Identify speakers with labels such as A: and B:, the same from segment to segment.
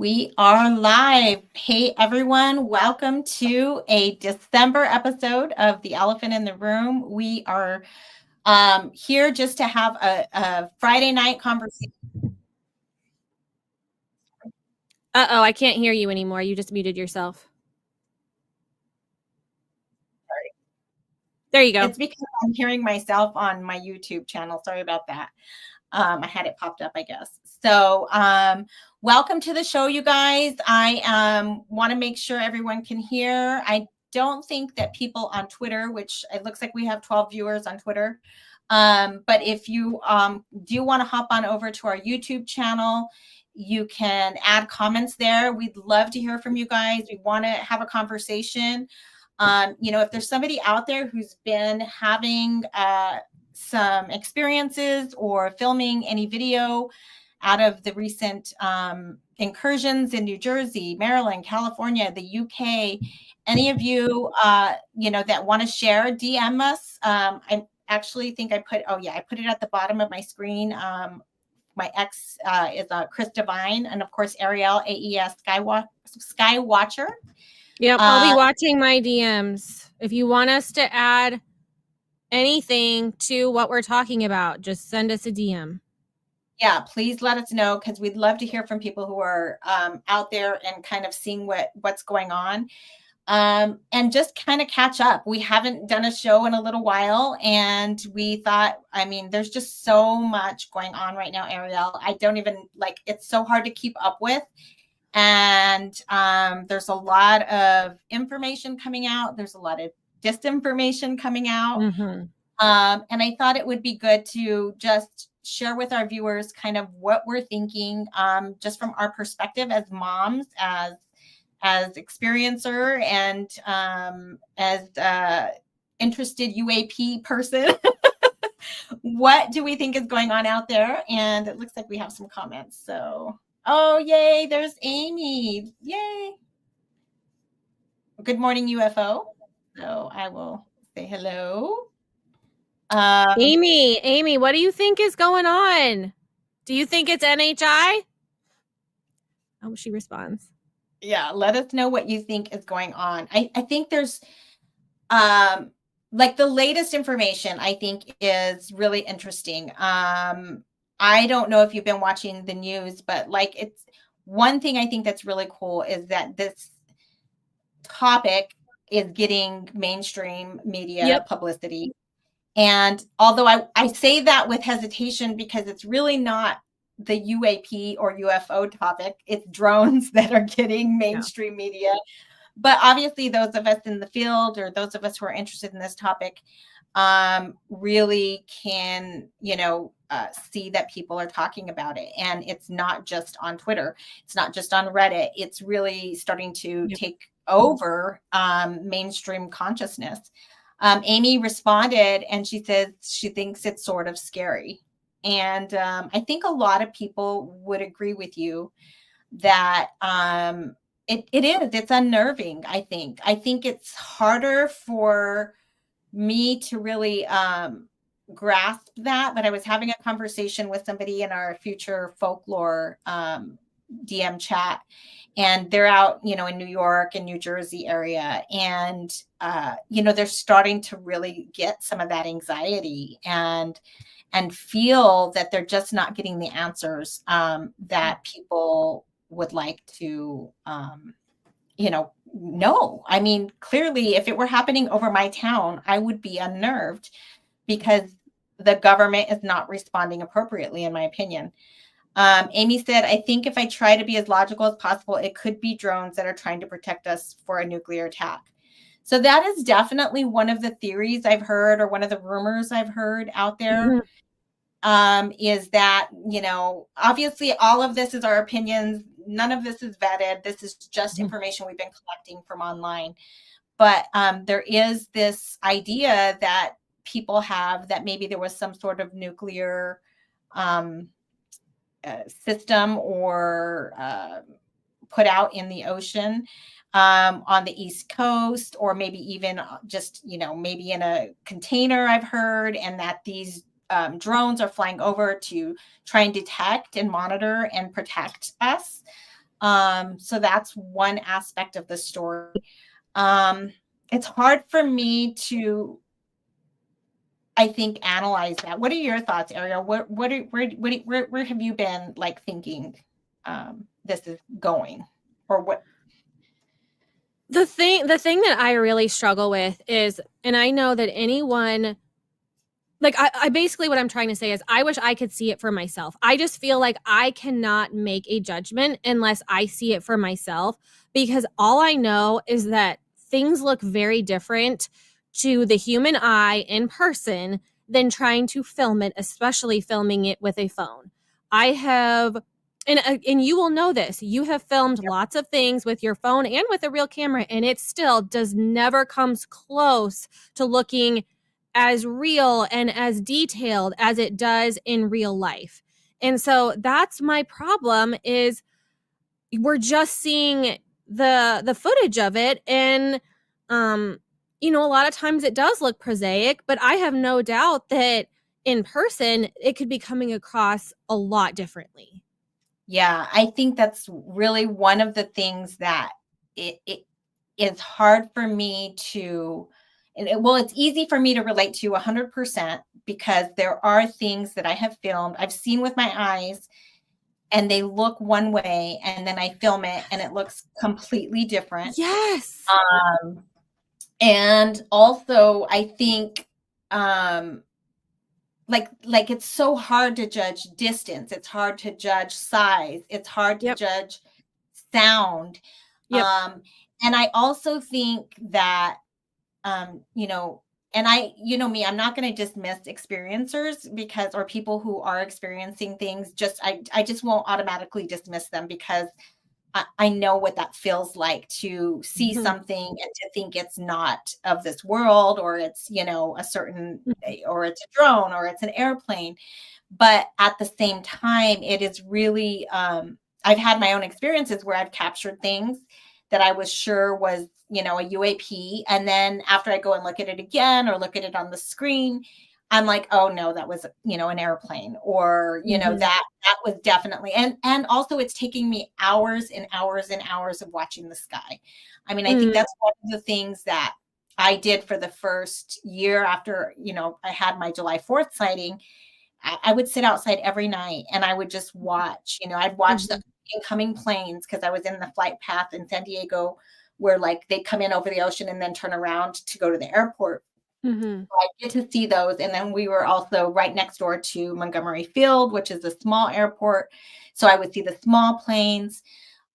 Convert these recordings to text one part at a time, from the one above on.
A: We are live. Hey, everyone. Welcome to a December episode of The Elephant in the Room. We are here just to have a Friday night conversation.
B: Uh-oh, I can't hear you anymore. You just muted yourself.
A: Sorry.
B: There you go.
A: It's because I'm hearing myself on my YouTube channel. Sorry about that. I had it popped up, I guess. So welcome to the show, you guys. I want to make sure everyone can hear. I don't think that people on Twitter, which it looks like we have 12 viewers on Twitter. But if you do want to hop on over to our YouTube channel, you can add comments there. We'd love to hear from you guys. We want to have a conversation. If there's somebody out there who's been having some experiences or filming any video out of the recent incursions in New Jersey, Maryland, California, the UK, any of you, that want to share, DM us. I actually think I put it at the bottom of my screen. My ex is Chris Devine, and of course, Ariel, AES Skywatcher.
B: Yep, I'll be watching my DMs. If you want us to add anything to what we're talking about, just send us a DM.
A: Yeah, please let us know, because we'd love to hear from people who are out there and kind of seeing what's going on, and just kind of catch up. We haven't done a show in a little while, and we thought, there's just so much going on right now, Ariel. I don't even it's so hard to keep up with. And there's a lot of information coming out. There's a lot of disinformation coming out.
B: Mm-hmm.
A: And I thought it would be good to just share with our viewers kind of what we're thinking, just from our perspective as moms, as experiencer, and as interested UAP person. What do we think is going on out there? And it looks like we have some comments. So, oh, yay, there's Amy. Yay. Good morning, UFO. So I will say hello.
B: Amy, what do you think is going on? Do you think it's NHI? Oh, she responds.
A: Yeah, let us know what you think is going on. I think there's the latest information, I think, is really interesting. I don't know if you've been watching the news, but it's one thing I think that's really cool is that this topic is getting mainstream media publicity. And although I say that with hesitation, because it's really not the UAP or UFO topic, it's drones that are getting mainstream media. But obviously, those of us in the field, or those of us who are interested in this topic, really can, see that people are talking about it. And it's not just on Twitter. It's not just on Reddit. It's really starting to take over mainstream consciousness. Amy responded, and she says she thinks it's sort of scary. And I think a lot of people would agree with you that it is. It's unnerving, I think. I think it's harder for me to really grasp that. But I was having a conversation with somebody in our future folklore DM chat, and they're out, in New York and New Jersey area. And, they're starting to really get some of that anxiety and feel that they're just not getting the answers that people would like to, know. Clearly, if it were happening over my town, I would be unnerved because the government is not responding appropriately, in my opinion. Amy said, I think if I try to be as logical as possible, it could be drones that are trying to protect us for a nuclear attack. So that is definitely one of the theories I've heard, or one of the rumors I've heard out there. Is that, obviously all of this is our opinions. None of this is vetted. This is just information we've been collecting from online. But there is this idea that people have that maybe there was some sort of nuclear system or put out in the ocean on the East Coast, or maybe even just, maybe in a container, I've heard, and that these drones are flying over to try and detect and monitor and protect us. So that's one aspect of the story. It's hard for me to, I think, analyze that. What are your thoughts, Ariel? Where have you been like thinking this is going, or what?
B: The thing that I really struggle with is, and I know that anyone, like, I basically, what I'm trying to say is, I wish I could see it for myself. I just feel like I cannot make a judgment unless I see it for myself, because all I know is that things look very different to the human eye in person than trying to film it, especially filming it with a phone. I have, and you will know this, you have filmed
A: Yep.
B: lots of things with your phone and with a real camera, and it still does never comes close to looking as real and as detailed as it does in real life. And so that's my problem, is we're just seeing the footage of it, and you know, a lot of times it does look prosaic, but I have no doubt that in person it could be coming across a lot differently.
A: Yeah, I think that's really one of the things that it is hard for me to, well, it's easy for me to relate to 100% because there are things that I have filmed, I've seen with my eyes, and they look one way, and then I film it and it looks completely different.
B: Yes.
A: And also I think, like it's so hard to judge distance, it's hard to judge size, it's hard to
B: Yep.
A: judge sound.
B: Yep.
A: And I also think that, you know, and you know me, I'm not going to dismiss experiencers because, or people who are experiencing things, just I just won't automatically dismiss them because I know what that feels like to see
B: Mhm.
A: something and to think it's not of this world, or it's, you know, a certain,
B: Mhm.
A: or it's a drone, or it's an airplane. But at the same time, it is really, I've had my own experiences where I've captured things that I was sure was, you know, a UAP. And then after I go and look at it again or look at it on the screen, I'm like, oh no, that was, you know, an airplane, or, you know,
B: Mhm.
A: that was definitely, and also it's taking me hours and hours and hours of watching the sky. I mean, I think
B: Mm.
A: that's one of the things that I did for the first year after, you know, I had my July 4th sighting. I would sit outside every night and I would just watch, you know, I'd watch the
B: Mhm.
A: incoming planes because I was in the flight path in San Diego where like they come in over the ocean and then turn around to go to the airport.
B: Mhm.
A: So I get to see those. And then we were also right next door to Montgomery Field, which is a small airport. So I would see the small planes.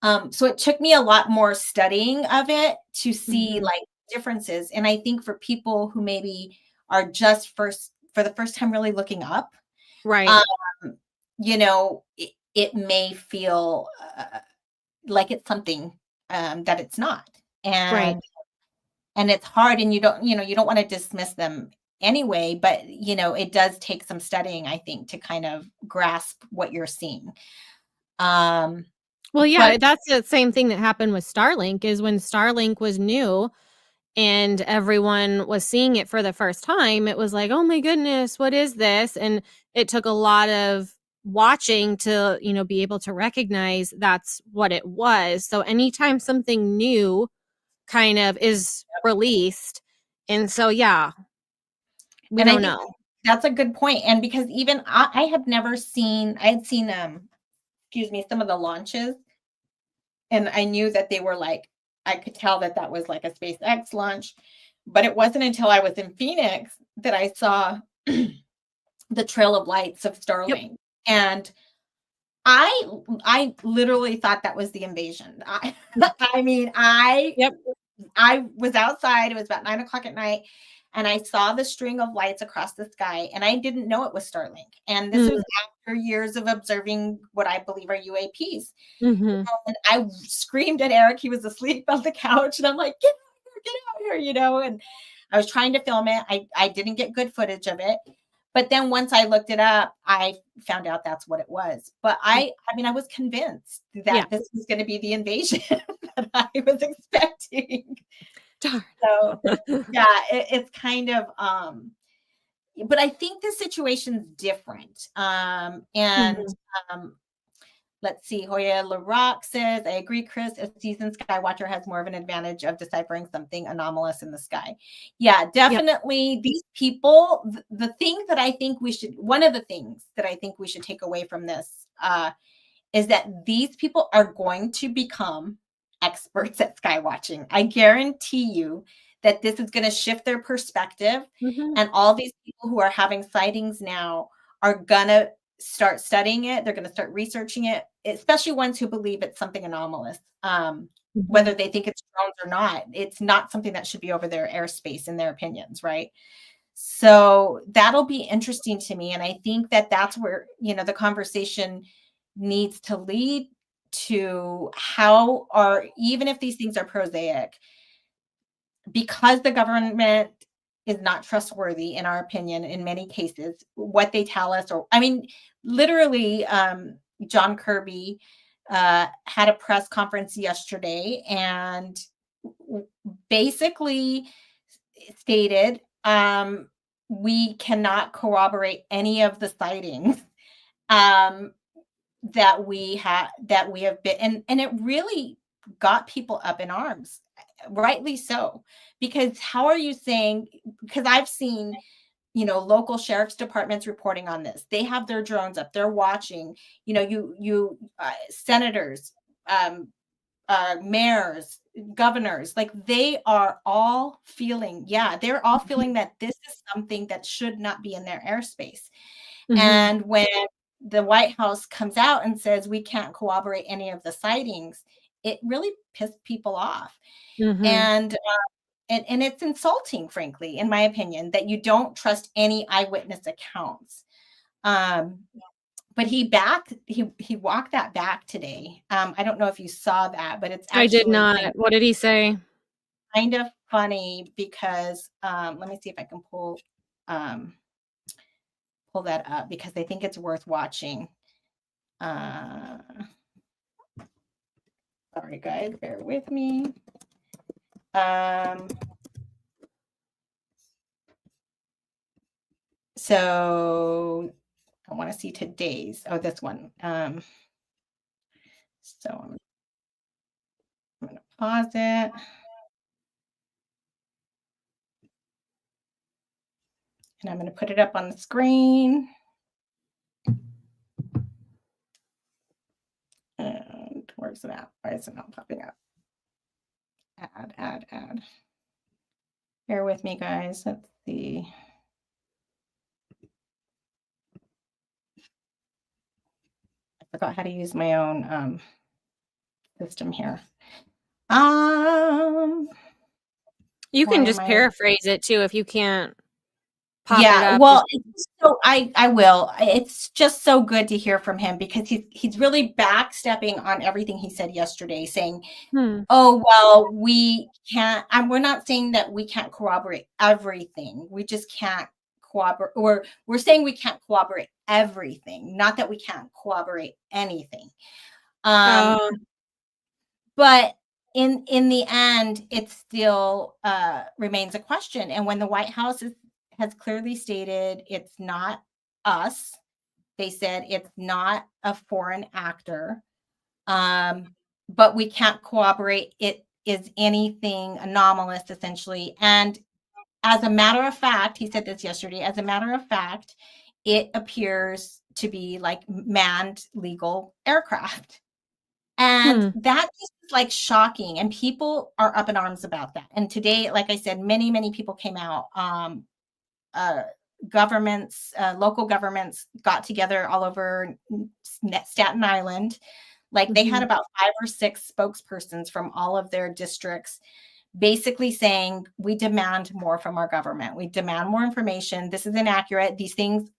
A: So it took me a lot more studying of it to see
B: Mhm.
A: like differences. And I think for people who maybe are just for the first time really looking up,
B: Right.
A: um, you know, it may feel like it's something that it's not.
B: Right.
A: And it's hard, and you don't, you know, you don't want to dismiss them anyway, but you know, it does take some studying, I think, to kind of grasp what you're seeing. Um,
B: Well,
A: but
B: yeah, that's the same thing that happened with Starlink. Is when Starlink was new and everyone was seeing it for the first time, it was like, "Oh my goodness, what is this?" And it took a lot of watching to, you know, be able to recognize that's what it was. So anytime something new kind of is released, and so yeah, we
A: and I
B: don't
A: think
B: know.
A: that's a good point. And because even I have never seen, I had seen excuse me, some of the launches, and I knew that they were like, I could tell that that was like a SpaceX launch, but it wasn't until I was in Phoenix that I saw the trail of lights of
B: Yep.
A: Starlink. And I I literally thought that was the invasion. I mean,
B: Yep.
A: I was outside, it was about 9 o'clock at night, and I saw the string of lights across the sky, and I didn't know it was Starlink. And this was
B: Mm.
A: after years of observing what I believe are UAPs.
B: Mhm.
A: And I screamed at Eric, he was asleep on the couch, and I'm like, get out here, you know. And I was trying to film it. I didn't get good footage of it. But then once I looked it up, I found out that's what it was. But I mean, I was convinced
B: Yeah.
A: that this was going to be the invasion that I was expecting.
B: Darn.
A: So yeah, it's kind of but I think the situation's different. And
B: Mhm.
A: um Let's see. Hoya LaRock says, I agree, Chris. A seasoned sky watcher has more of an advantage of deciphering something anomalous in the sky. Yeah, definitely. Yep. These people, the thing that I think we should, one of the things that I think we should take away from this is that these people are going to become experts at sky watching. I guarantee you that this is going to shift their perspective. Mm-hmm. And all these people who are having sightings now are going to start studying it. They're going to start researching it, especially ones who believe it's something anomalous. Whether they think it's drones or not, it's not something that should be over their airspace in their opinions, right? So that'll be interesting to me. And I think that that's where, the conversation needs to lead to how are, even if these things are prosaic, because the government is not trustworthy, in our opinion, in many cases, what they tell us, literally, John Kirby had a press conference yesterday and basically stated, we cannot corroborate any of the sightings that we have been, and it really got people up in arms, rightly so, because how are you saying, because I've seen, local sheriff's departments reporting on this. They have their drones up, they're watching, senators, mayors, governors, like they are all feeling, they're all feeling that this is something that should not be in their airspace. And when the White House comes out and says we can't corroborate any of the sightings, it really pissed people off. And it's insulting, frankly, in my opinion, that you don't trust any eyewitness accounts. But he walked that back today. I don't know if you saw that, but it's actually,
B: I did not. What did he say?
A: Kind of funny because let me see if I can pull that up, because I think it's worth watching. Sorry guys, bear with me. So I want to see today's, this one. So I'm going to pause it. And I'm going to put it up on the screen. And where's it at? Why is it not popping up? Add. Bear with me, guys. Let's see. I forgot how to use my own system here.
B: You can just paraphrase it too if you can't pop it up.
A: Well, so I will. It's just so good to hear from him, because he's really backstepping on everything he said yesterday, saying, oh, well, we can't, we're not saying that we can't corroborate everything. We just can't corroborate, or we're saying we can't corroborate everything, not that we can't corroborate anything. But in the end, it still remains a question. And when the White House has clearly stated it's not us, they said it's not a foreign actor, but we can't corroborate it is anything anomalous, essentially. And as a matter of fact, he said this yesterday, as a matter of fact, it appears to be like manned legal aircraft. And that just is like shocking. And people are up in arms about that. And today, like I said, many, many people came out. Governments, local governments got together all over Staten Island. Like they had about 5 or 6 spokespersons from all of their districts, basically saying, we demand more from our government. We demand more information. This is inaccurate. These things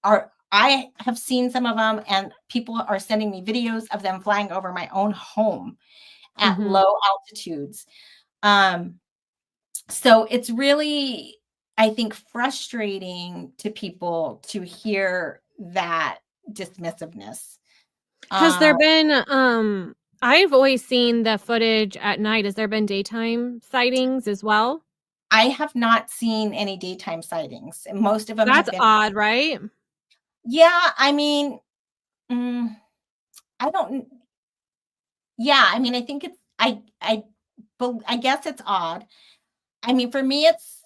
A: are, I have seen some of them, and people are sending me videos of them flying over my own home at low altitudes. So it's really, I think, frustrating to people to hear that dismissiveness.
B: Has there been, I've always seen the footage at night. Has there been daytime sightings as well?
A: I have not seen any daytime sightings. Most of them
B: That's odd, right?
A: Yeah, I mean, I don't. Yeah, I mean, I think it's but I guess it's odd. I mean, for me, it's,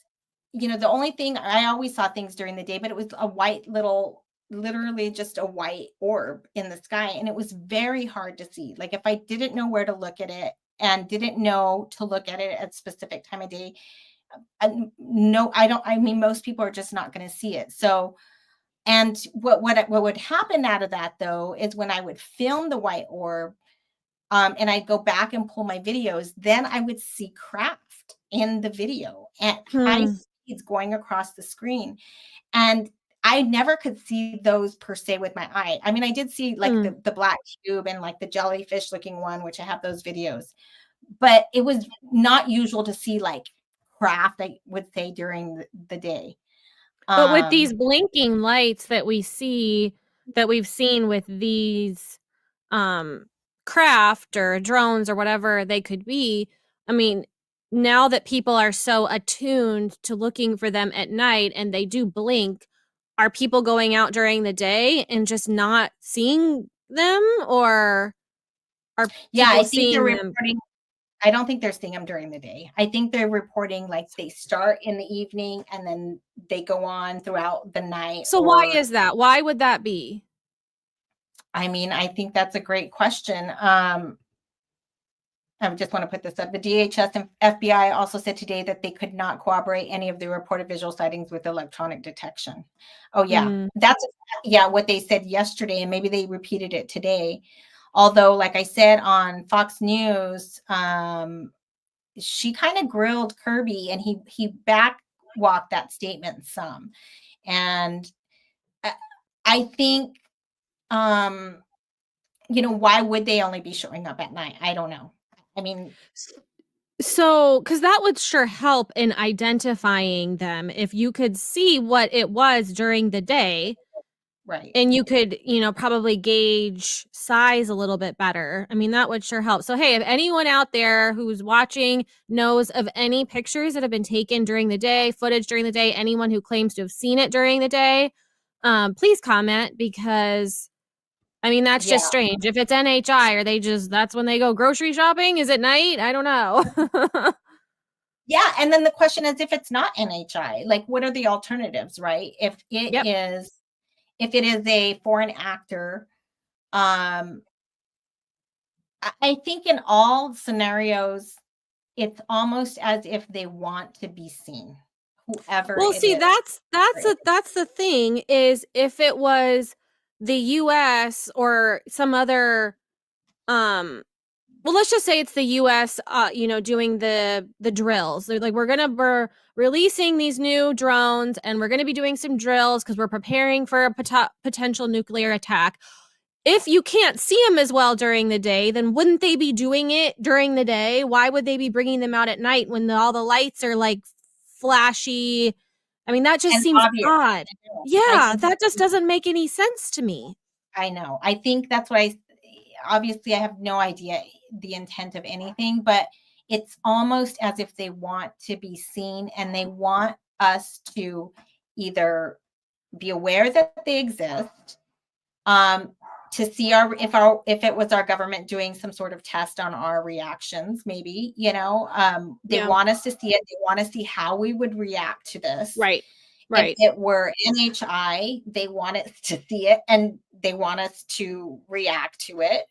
A: the only thing I always saw things during the day, but it was a white little, literally just a white orb in the sky. And it was very hard to see. Like if I didn't know where to look at it and didn't know to look at it at a specific time of day, no, I don't. I mean, most people are just not going to see it. So, and what would happen out of that though is when I would film the white orb, and I'd go back and pull my videos, then I would see craft in the video at high
B: Hmm.
A: speeds going across the screen. And I never could see those per se with my eye. I mean, I did see like
B: Hmm.
A: the black cube and like the jellyfish looking one, which I have those videos, but it was not usual to see like craft, I would say, during the day.
B: But with these
A: Um,
B: blinking lights that we see, that we've seen with these um craft or drones or whatever they could be, I mean, now that people are so attuned to looking for them at night and they do blink, are people going out during the day and just not seeing them, or are
A: yeah,
B: people
A: I think they're
B: seeing them?
A: reporting. I don't think they're seeing them during the day. I think they're reporting like they start in the evening and then they go on throughout the night.
B: So why
A: Or,
B: is that? Why would that be?
A: I mean, I think that's a great question. I just want to put this up. The DHS and FBI also said today that they could not corroborate any of the reported visual sightings with electronic detection. Oh, yeah.
B: Mm,
A: That's, yeah, what they said yesterday, and maybe they repeated it today. Although, like I said on Fox News, she kind of grilled Kirby and he backwalked that statement some. And I, I think, um, why would they only be showing up at night? I don't know. I mean,
B: so, because that would sure help in identifying them if you could see what it was during the day,
A: right.
B: and you could, probably gauge size a little bit better. I mean, that would sure help. So, hey, if anyone out there who's watching knows of any pictures that have been taken during the day, footage during the day, anyone who claims to have seen it during the day, please comment, because I mean, that's
A: Yeah.
B: just strange. If it's NHI, are they just, that's when they go grocery shopping? Is it night? I don't know.
A: Yeah. And then the question is, if it's not NHI, like what are the alternatives, right?
B: Yep.
A: If it is a foreign actor, um, I think in all scenarios, it's almost as if they want to be seen, whoever
B: Well,
A: it
B: see,
A: is.
B: that's the thing, is if it was the US or some other um well, let's just say it's the US, doing the drills. They're like, we're releasing these new drones and we're going to be doing some drills because we're preparing for a potential nuclear attack. If you can't see them as well during the day, then wouldn't they be doing it during the day? Why would they be bringing them out at night when all the lights are like flashy? I mean, that just
A: And
B: seems
A: obvious.
B: odd.
A: I
B: Yeah,
A: think
B: that just doesn't make any sense to me.
A: I know. I think that's what obviously I have no idea the intent of anything, but it's almost as if they want to be seen and they want us to either be aware that they exist, um, to see if it was our government doing some sort of test on our reactions, maybe, they
B: Yeah.
A: want us to see it. They want to see how we would react to this.
B: Right.
A: If
B: Right.
A: it were NHI, they want us to see it and they want us to react to it.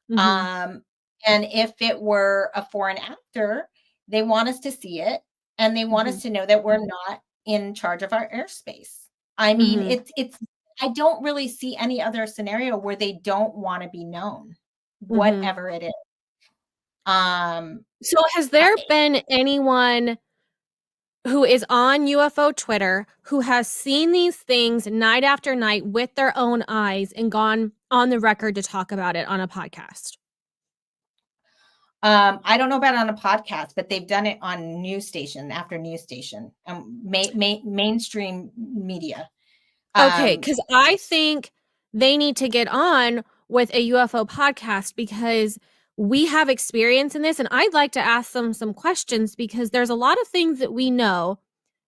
B: Mhm.
A: Um, and if it were a foreign actor, they want us to see it and they want
B: Mhm.
A: us to know that we're not in charge of our airspace. I mean,
B: Mhm.
A: I don't really see any other scenario where they don't want to be known,
B: Mhm.
A: whatever it is. Um,
B: So has
A: I,
B: there been anyone who is on UFO Twitter who has seen these things night after night with their own eyes and gone on the record to talk about it on a podcast?
A: I don't know about on a podcast, but they've done it on news station after news station, mainstream media.
B: Okay,
A: Um,
B: because I think they need to get on with a UFO podcast, because we have experience in this, and I'd like to ask them some questions, because there's a lot of things that we know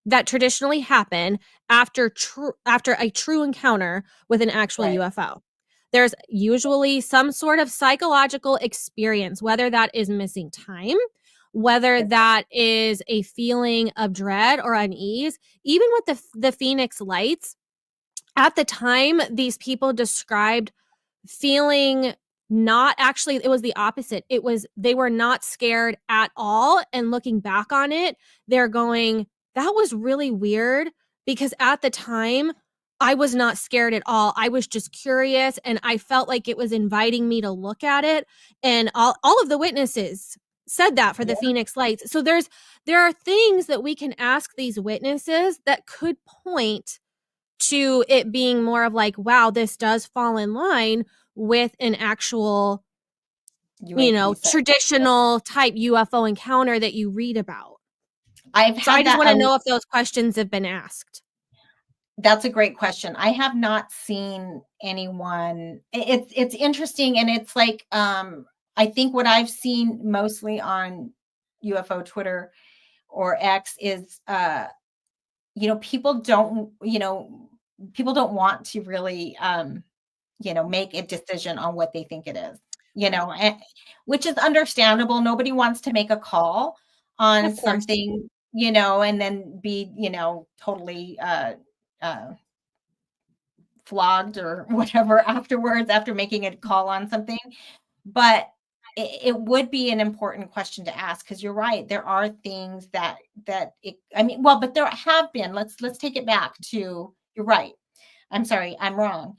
B: that traditionally happen after a true encounter with an actual
A: right.
B: UFO. there's usually some sort of psychological experience, whether that is missing time, whether that is a feeling of dread or unease. Even with the Phoenix Lights, at the time, these people described feeling not actually, it was the opposite. It was they were not scared at all. And looking back on it, they're going, that was really weird because at the time, I was not scared at all. I was just curious and I felt like it was inviting me to look at it. And all of the witnesses said that for the Phoenix Lights. So there are things that we can ask these witnesses that could point to it being more of like, wow, this does fall in line with an actual, traditional type UFO encounter that you read about. I just want to know if those questions have been asked.
A: That's a great question. I have not seen anyone. It's interesting, and it's like I think what I've seen mostly on UFO Twitter or X is people don't want to really make a decision on what they think it is, which is understandable. Nobody wants to make a call on something, and then be, totally flogged or whatever afterwards after making a call on something. But it would be an important question to ask, because you're right. There are things but there have been, let's take it back to, you're right. I'm sorry, I'm wrong.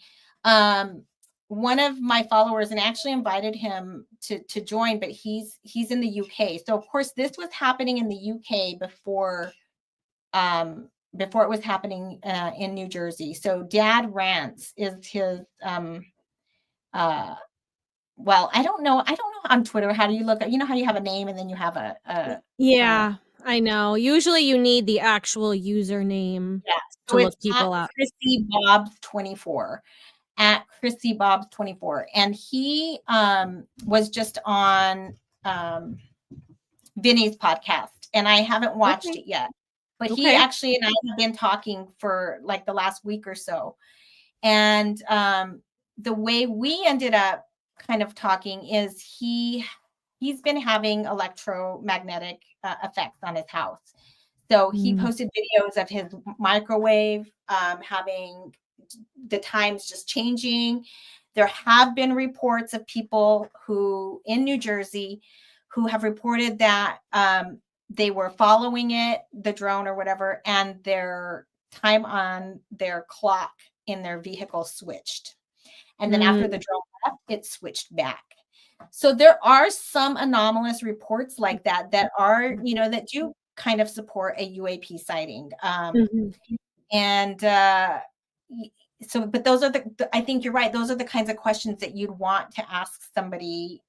A: One of my followers, and actually invited him to join, but he's in the UK. So of course this was happening in the UK before it was happening in New Jersey. So Dad Rants is his well, I don't know on Twitter, how do you look at, how you have a name and then you have
B: yeah, I know. Usually you need the actual username to look people up.
A: Chrissy Bobs 24. At Chrissy Bobs 24. And he was just on Vinny's podcast, and I haven't watched it yet. But he actually and I have been talking for like the last week or so. And the way we ended up kind of talking is he's been having electromagnetic effects on his house. So he posted videos of his microwave having the times just changing. There have been reports of people who in New Jersey who have reported that they were following the drone or whatever, and their time on their clock in their vehicle switched. And then after the drone left, it switched back. So there are some anomalous reports like that are, that do kind of support a UAP sighting. And so, but those are I think you're right. Those are the kinds of questions that you'd want to ask somebody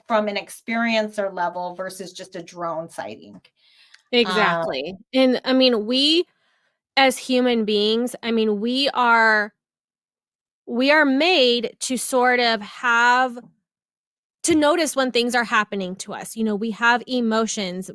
A: from an experiencer level versus just a drone sighting.
B: Exactly. And I mean, we as human beings, I mean, we are made to sort of to notice when things are happening to us. We have emotions,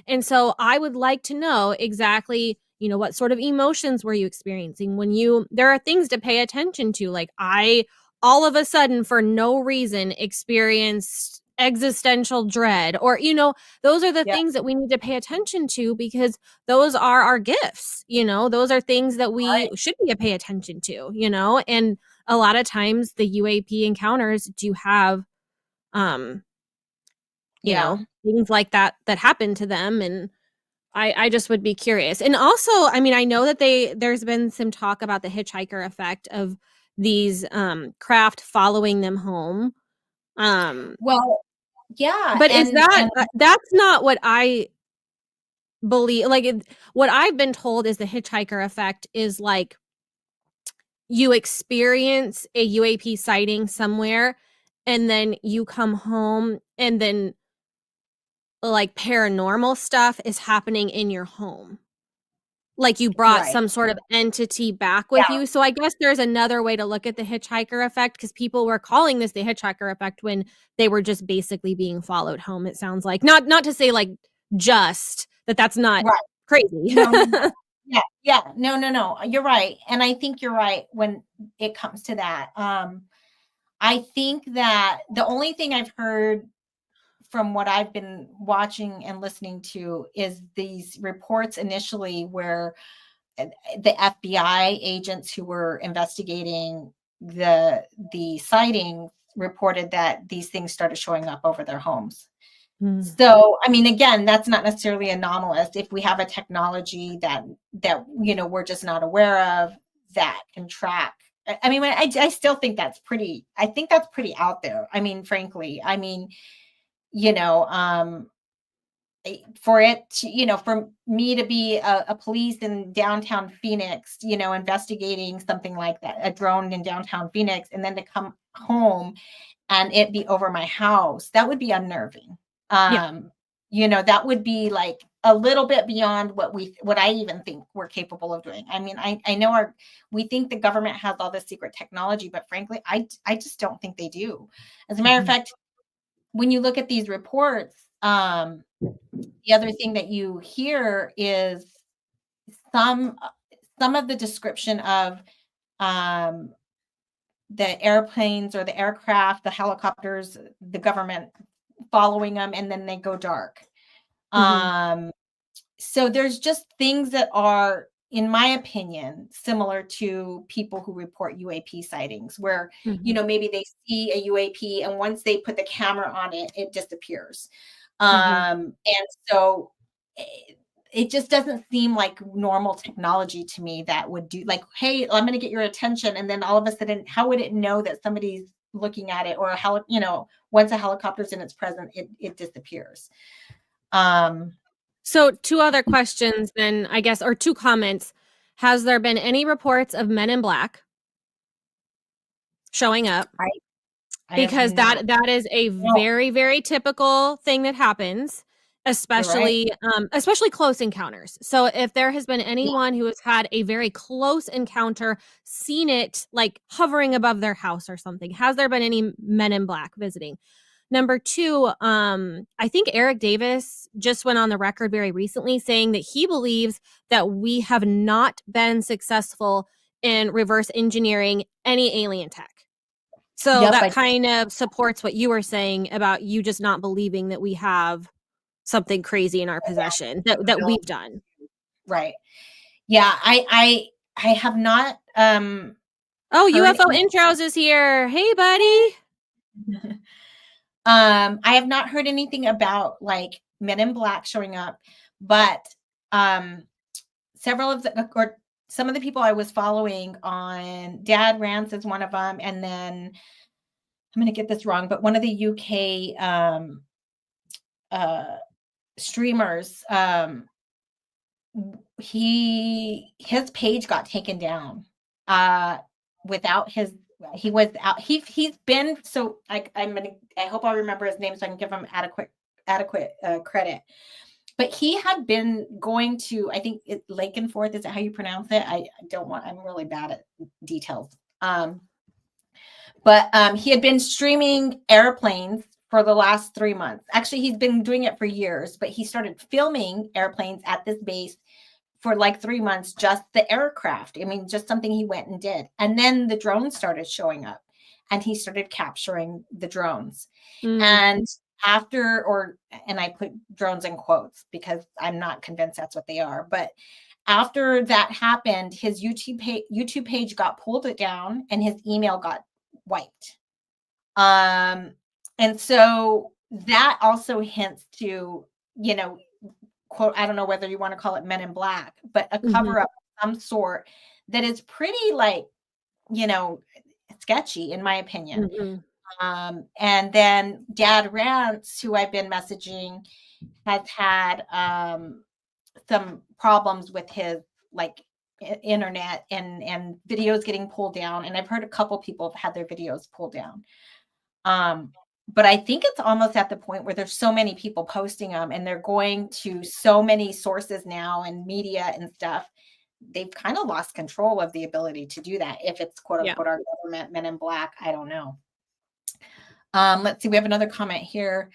B: and so I would like to know exactly, what sort of emotions were you experiencing when there are things to pay attention to. Like I, all of a sudden, for no reason, experienced existential dread, or, those are the things that we need to pay attention to, because those are our gifts. Those are things that we should be pay attention to, and a lot of times the UAP encounters do have things like that happen to them. And I just would be curious. And also, I mean, I know that there's been some talk about the hitchhiker effect of these craft following them home.
A: Well, yeah.
B: But that's not what I believe. Like what I've been told is the hitchhiker effect is like you experience a UAP sighting somewhere, and then you come home, and then like paranormal stuff is happening in your home. Like you brought some sort of entity back with you. So I guess there's another way to look at the hitchhiker effect, because people were calling this the hitchhiker effect when they were just basically being followed home. It sounds like not to say like just that's not crazy.
A: No. Yeah. No. You're right. And I think you're right when it comes to that. I think that the only thing I've heard from what I've been watching and listening to is these reports initially where the FBI agents who were investigating the sightings reported that these things started showing up over their homes.
B: Mm.
A: So, I mean, again, that's not necessarily anomalous. If we have a technology that we're just not aware of that can track. I mean, I still think that's pretty. I think that's pretty out there. I mean, frankly, I mean, you know, for it to, for me to be a police in downtown Phoenix, investigating something like that, a drone in downtown Phoenix, and then to come home and it be over my house, that would be unnerving.
B: Yeah.
A: That would be like a little bit beyond what I even think we're capable of doing. I mean, I know we think the government has all this secret technology, but frankly, I just don't think they do. As a matter of fact, when you look at these reports, the other thing that you hear is some some of the description of the airplanes or the aircraft, the helicopters, the government following them, and then they go dark. So there's just things that are, in my opinion, similar to people who report UAP sightings, where maybe they see a UAP and once they put the camera on it, it disappears. And so it just doesn't seem like normal technology to me that would do, like, hey, I'm going to get your attention, and then all of a sudden, how would it know that somebody's looking at it, or once a helicopter's in its presence, it disappears.
B: So 2 other questions then, I guess, or 2 comments. Has there been any reports of men in black showing up?
A: I
B: Because
A: have not.
B: that is a
A: No,
B: very, very typical thing that happens,
A: you're right.
B: especially close encounters. So if there has been
A: Yeah.
B: anyone who has had a very close encounter, seen it like hovering above their house or something, has there been any men in black visiting? Number 2, I think Eric Davis just went on the record very recently saying that he believes that we have not been successful in reverse engineering any alien tech. So
A: Yep.
B: that kind of supports what you were saying about you just not believing that we have something crazy in our possession that we've done.
A: Right. Yeah. I have not
B: Oh,
A: heard
B: UFO Intros is here. Hey, buddy.
A: I have not heard anything about like men in black showing up, but several of or some of the people I was following on Dad Rants is one of them, and then I'm going to get this wrong, but one of the UK uh, streamers, his page got taken down without his. He was out. He's been so. I hope I remember his name so I can give him adequate credit. But he had been going to, I think Lakenforth, is that how you pronounce it? I don't want, I'm really bad at details. But he had been streaming airplanes for the last 3 months. Actually, he's been doing it for years, but he started filming airplanes at this base for like 3 months, just the aircraft. I mean, just something he went and did. And then the drones started showing up and he started capturing the drones. And and I put drones in quotes because I'm not convinced that's what they are. But after that happened, his YouTube page got pulled down and his email got wiped. And so that also hints to, quote, I don't know whether you want to call it men in black, but a cover up of some sort that is pretty like, sketchy in my opinion. And then Dad Rants, who I've been messaging, has had some problems with his like internet and videos getting pulled down. And I've heard a couple people have had their videos pulled down. But I think it's almost at the point where there's so many people posting them and they're going to so many sources now and media and stuff. They've kind of lost control of the ability to do that. If it's quote unquote our government, men in black, I don't know. Let's see. We have another comment here.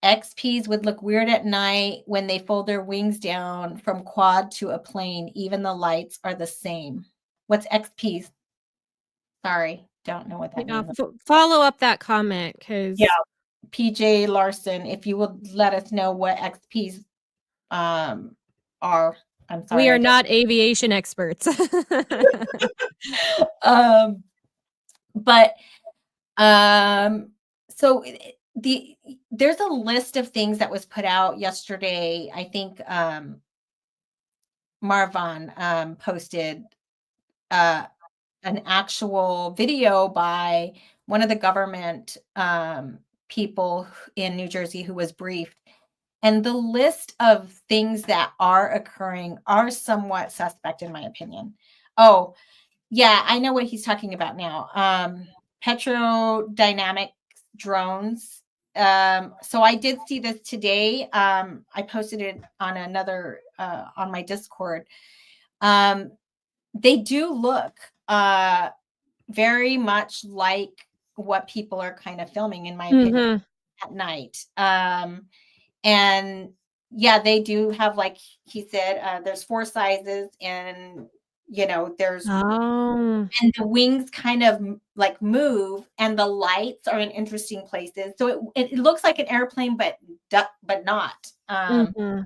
A: XPs would look weird at night when they fold their wings down from quad to a plane. Even the lights are the same. What's XPs? Sorry. Don't know what that
B: Yeah,
A: means.
B: follow up that comment because
A: Yeah, PJ Larson, if you would let us know what XPs are. I'm
B: we
A: sorry,
B: are
A: I don't.
B: not aviation experts.
A: Um, but so there's a list of things that was put out yesterday. I think Marvin posted uh an actual video by one of the government people in New Jersey who was briefed. And the list of things that are occurring are somewhat suspect, in my opinion. Oh, yeah, I know what he's talking about now. Petrodynamic drones. So I did see this today. I posted it on another on my Discord. Um, they do look very much like what people are kind of filming, in my opinion,
B: Hmm.
A: at night. And yeah, they do have, like he said, there's 4 sizes, and, there's
B: Oh.
A: and the wings kind of like move, and the lights are in interesting places. So it looks like an airplane, but not.
B: Hmm.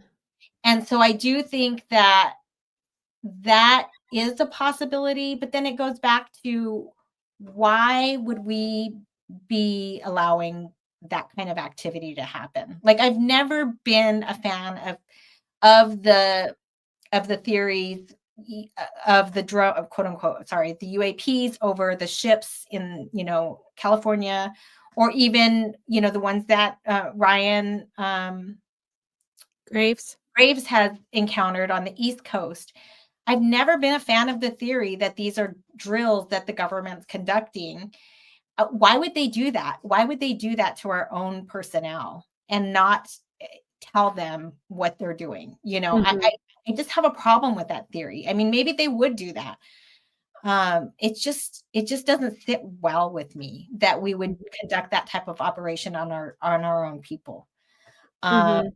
A: And so I do think that that is a possibility, but then it goes back to, why would we be allowing that kind of activity to happen? Like, I've never been a fan of the theories, of the drone, of quote unquote, sorry, the UAPs over the ships in, California, or even, the ones that Ryan
B: Graves.
A: Graves has encountered on the East Coast. I've never been a fan of the theory that these are drills that the government's conducting. Why would they do that? Why would they do that to our own personnel and not tell them what they're doing?
B: Hmm.
A: I just have a problem with that theory. I mean, maybe they would do that. It just doesn't sit well with me that we would conduct that type of operation on our own people. Um,
B: Hmm.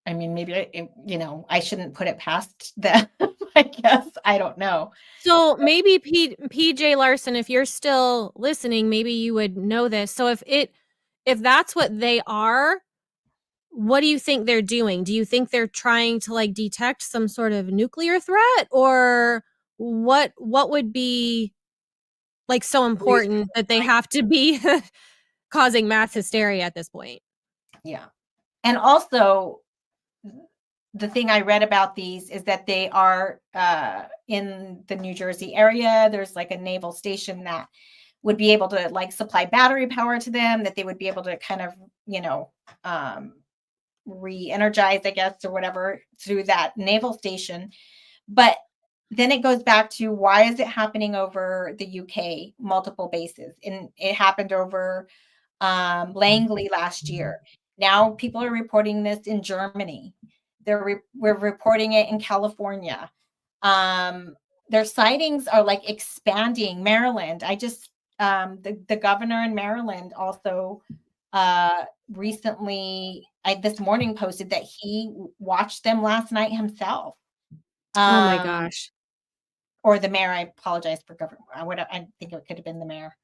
A: I mean, maybe I shouldn't put it past them. I guess, I don't know.
B: So maybe PJ Larson, if you're still listening, maybe you would know this. So if that's what they are, what do you think they're doing? Do you think they're trying to like detect some sort of nuclear threat, or what would be like so
A: Reason
B: important that they
A: behind.
B: have to be causing mass hysteria at this point?
A: Yeah. And also, the thing I read about these is that they are in the New Jersey area. There's like a naval station that would be able to like supply battery power to them, that they would be able to kind of, um, re-energize, I guess, or whatever, through that naval station. But then it goes back to, why is it happening over the UK, multiple bases? And it happened over Langley last year. Now people are reporting this in Germany. We're reporting it in California. Um, their sightings are like expanding. Maryland, the governor in Maryland also recently, this morning, posted that he watched them last night himself.
B: Oh my
A: Um,
B: gosh.
A: or the mayor. I apologize for governor. I think it could have been the mayor.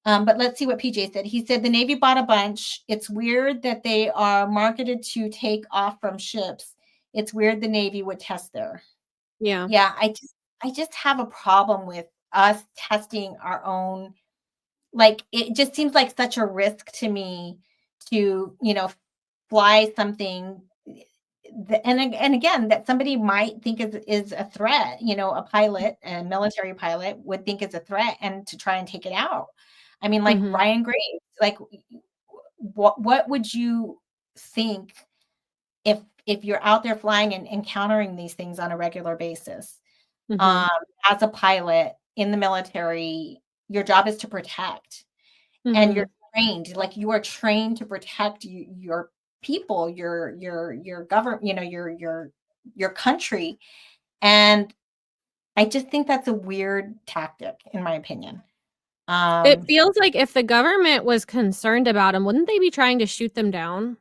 A: But let's see what PJ said. He said the Navy bought a bunch. It's weird that they are marketed to take off from ships. It's weird the Navy would test there.
B: Yeah.
A: Yeah, I just have a problem with us testing our own. Like, it just seems like such a risk to me to, fly something, and again, that somebody might think is a threat. A pilot, a military pilot, would think is a threat, and to try and take it out. I mean, like
B: Mhm.
A: Ryan Graves, like, what would you think if you're out there flying and encountering these things on a regular basis?
B: Mhm.
A: Um, as a pilot in the military, your job is to protect, and you're
B: Mhm.
A: trained, like, you are trained to protect your people, your government, your country. And I just think that's a weird tactic, in my opinion.
B: It
A: Um,
B: feels like if the government was concerned about them, wouldn't they be trying to shoot them down?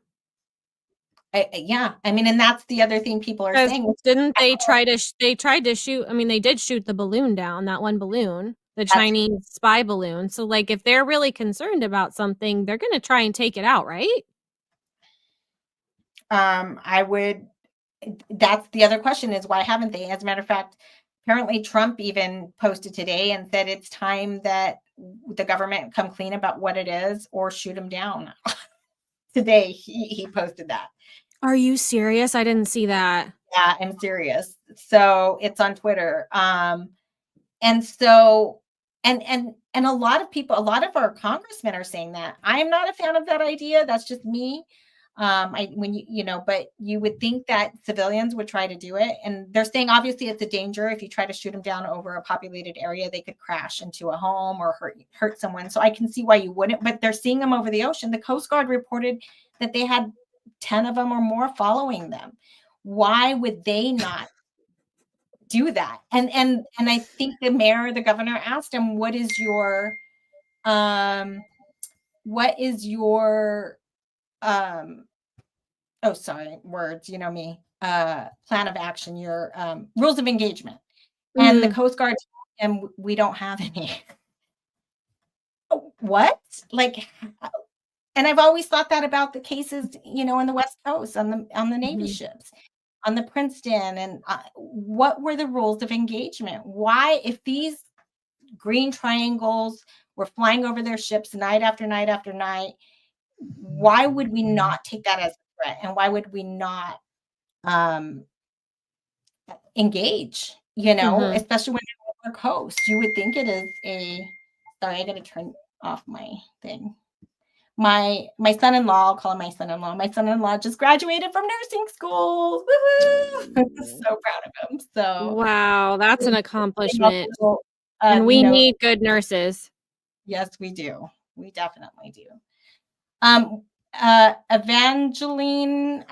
A: yeah, I mean, and that's the other thing people are
B: 'Cause
A: saying.
B: didn't they try to they tried to shoot, I mean, they did shoot the balloon down, that one balloon the Chinese spy balloon. So like if they're really concerned about something, they're going to try and take it out, right?
A: I would, that's the other question, is why haven't they? As a matter of fact, apparently Trump even posted today and said it's time that the government come clean about what it is or shoot them down. Today he posted that.
B: Are you serious? I didn't see that.
A: Yeah, I'm serious. So it's on Twitter. And so, and a lot of people, a lot of our congressmen are saying that. I am not a fan of that idea. That's just me. When you know, but you would think that civilians would try to do it, and they're saying obviously it's a danger. If you try to shoot them down over a populated area, they could crash into a home or hurt someone. So I can see why you wouldn't. But they're seeing them over the ocean. The Coast Guard reported that they had 10 of them or more following them. Why would they not do that? And I think the mayor, the governor asked him, what is your um oh sorry, words, you know me, plan of action, your rules of engagement. And the Coast Guard told him, we don't have any. What? Like, and I've always thought that about the cases, you know, on the West Coast, on the Navy ships, on the Princeton, and what were the rules of engagement? Why, if these green triangles were flying over their ships night after night after night, why would we not take that as a threat? And why would we not engage, you know, especially when they're on the coast? You would think it is a, sorry, I got to turn off my thing. My son-in-law, I'll call him my son-in-law. My son-in-law just graduated from nursing school. Woo-hoo! So proud of him. So
B: wow, that's an accomplishment. And we
A: you know,
B: need good nurses.
A: yes, we do. We definitely do. Evangeline,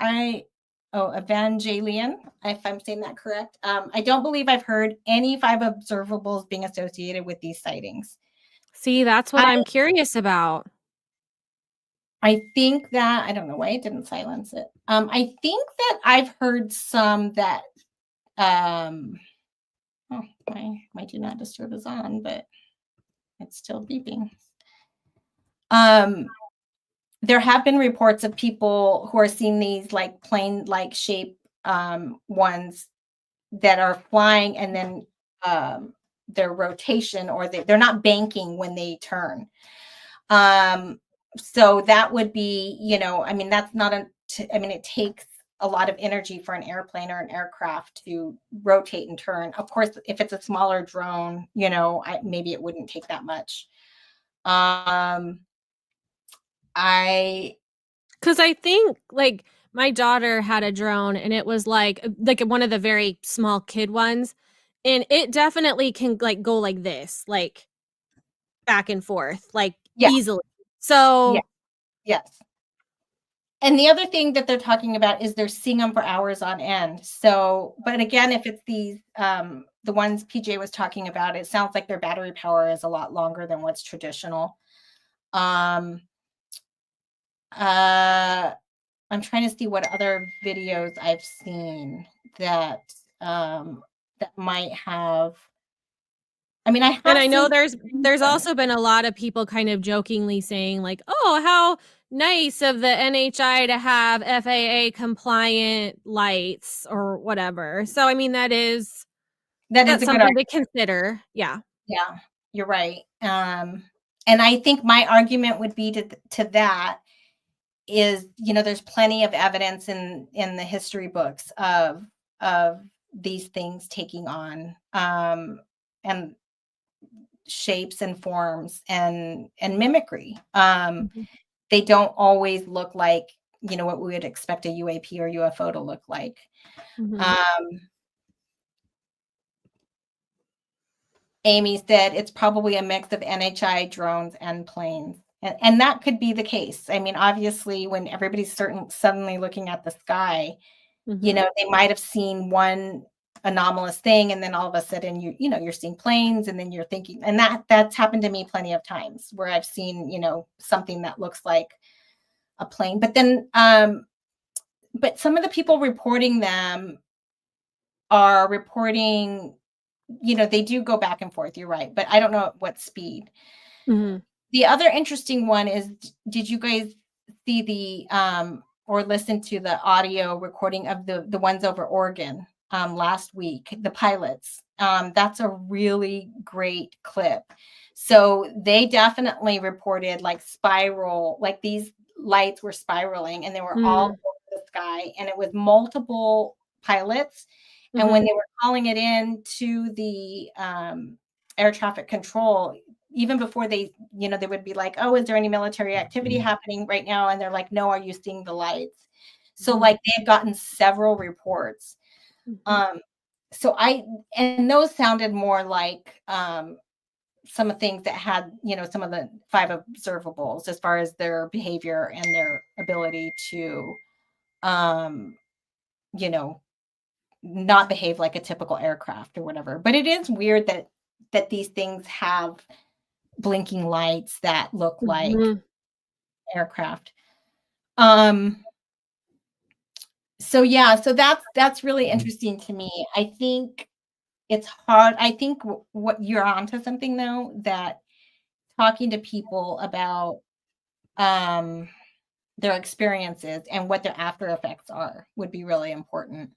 A: Evangelion, if I'm saying that correct. I don't believe I've heard any 5 observables being associated with these sightings.
B: See, that's what I'm curious about.
A: I think that, I don't know why it didn't silence it. I think that I've heard some that, oh, my do not disturb is on, but it's still beeping. There have been reports of people who are seeing these like plane-like shape ones that are flying, and then their rotation, or they're not banking when they turn. So that would be, you know, I mean, that's not I mean, it takes a lot of energy for an airplane or an aircraft to rotate and turn. Of course, if it's a smaller drone, you know, maybe it wouldn't take that much.
B: Because I think like my daughter had a drone and it was like one of the very small kid ones. And it definitely can like go like this, like back and forth, like
A: Yeah,
B: easily.
A: yeah,
B: So
A: yes. And the other thing that they're talking about is they're seeing them for hours on end. So, but again, if it's these, the ones PJ was talking about, it sounds like their battery power is a lot longer than what's traditional. Um, I'm trying to see what other videos I've seen that that might have. I mean, I have.
B: and I know
A: seen
B: there's also been a lot of people kind of jokingly saying like, "Oh, how nice of the NHI to have FAA compliant lights or whatever." So I mean that's
A: a good
B: something
A: argument.
B: to consider. Yeah.
A: Yeah, you're right. And I think my argument would be to that is, you know, there's plenty of evidence in the history books of these things taking on and shapes and forms and mimicry. They don't always look like, you know, what we would expect a UAP or UFO to look like. Amy said it's probably a mix of NHI drones and planes. And that could be the case. I mean, obviously, when everybody's suddenly looking at the sky, you know, they might have seen one anomalous thing, and then all of a sudden you know, you're seeing planes, and then you're thinking, and that's happened to me plenty of times where I've seen, you know, something that looks like a plane. But then but some of the people reporting them are reporting they do go back and forth. You're right, but I don't know at what speed.
B: Mhm.
A: The other interesting one is, did you guys see or listen to the audio recording of the ones over Oregon last week, the pilots? That's a really great clip. So they definitely reported like these lights were spiraling and they were all
B: Mm.
A: over the sky, and it was multiple pilots. And when
B: Mhm.
A: they were calling it in to the air traffic control, even before they would be like, oh, is there any military activity happening right now? And they're like, no, are you seeing the lights? So
B: Mhm.
A: like they had gotten several reports.
B: Mhm.
A: Um, and those sounded more like some of things that had, some of the 5 observables as far as their behavior and their ability to, um, you know, not behave like a typical aircraft or whatever. But it is weird that these things have blinking lights that look like
B: Mhm.
A: aircraft. Um, so yeah, so that's really interesting to me. I think it's hard. I think what you're onto something though, that talking to people about um their experiences and what their after effects are would be really important.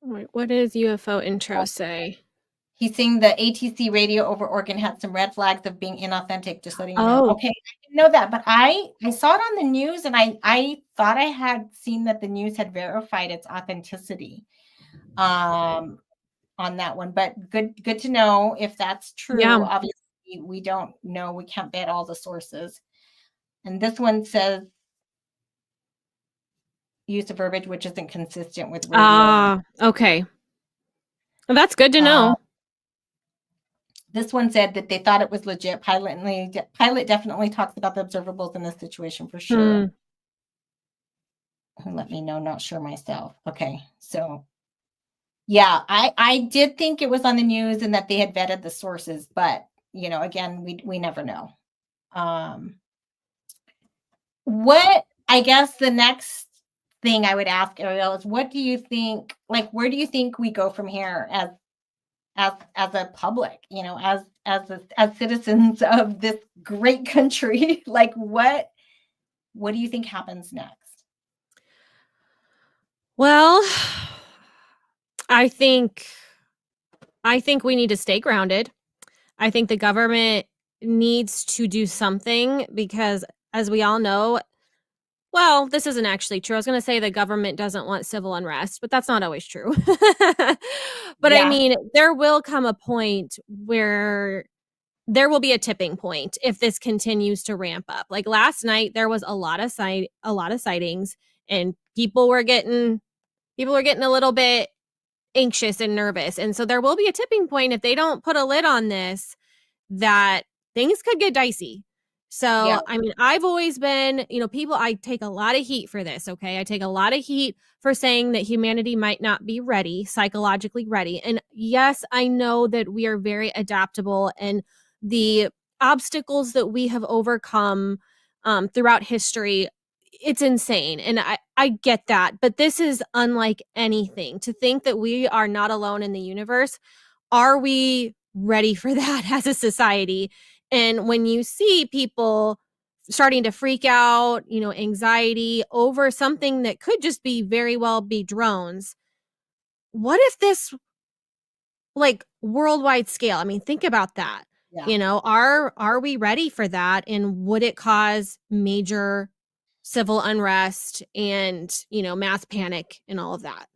B: Wait, what does UFO intro say?
A: He's saying the ATC radio over Oregon had some red flags of being inauthentic, just letting you know.
B: Oh,
A: Okay, I didn't know that, but I saw it on the news and I thought I had seen that the news had verified its authenticity um on that one. But good to know if that's true.
B: yeah.
A: Obviously, we don't know. We can't bet all the sources. And this one says use of verbiage which isn't consistent with radio.
B: Ah, okay. Well, that's good to
A: Uh,
B: know.
A: this one said that they thought it was legit. Pilot definitely talks about the observables in this situation for sure.
B: Hmm.
A: Who let me know? Not sure myself. Okay, so yeah, I did think it was on the news and that they had vetted the sources, but again, we never know. Um, what I guess the next thing I would ask Ariel is, what do you think? Like, where do you think we go from here as a public? As citizens of this great country? Like, what do you think happens next?
B: Well, I think I think we need to stay grounded. I think the government needs to do something because as we all know, well, this isn't actually true. I was going to say the government doesn't want civil unrest, but that's not always true. But I
A: Yeah,
B: mean, there will come a point where there will be a tipping point if this continues to ramp up. Like last night there was a lot of sightings and people were getting a little bit anxious and nervous. And so there will be a tipping point if they don't put a lid on this that things could get dicey.
A: yeah,
B: So, I mean, I've always been, I take a lot of heat for this, okay? I take a lot of heat for saying that humanity might not be ready, psychologically ready. And yes, I know that we are very adaptable and the obstacles that we have overcome throughout history, it's insane. And I get that. But this is unlike anything. To think that we are not alone in the universe, are we ready for that as a society? And when you see people starting to freak out, anxiety over something that could just be very well be drones, what if this like worldwide scale? I mean, think about that.
A: yeah.
B: Are we ready for that? And would it cause major civil unrest and, mass panic and all of that?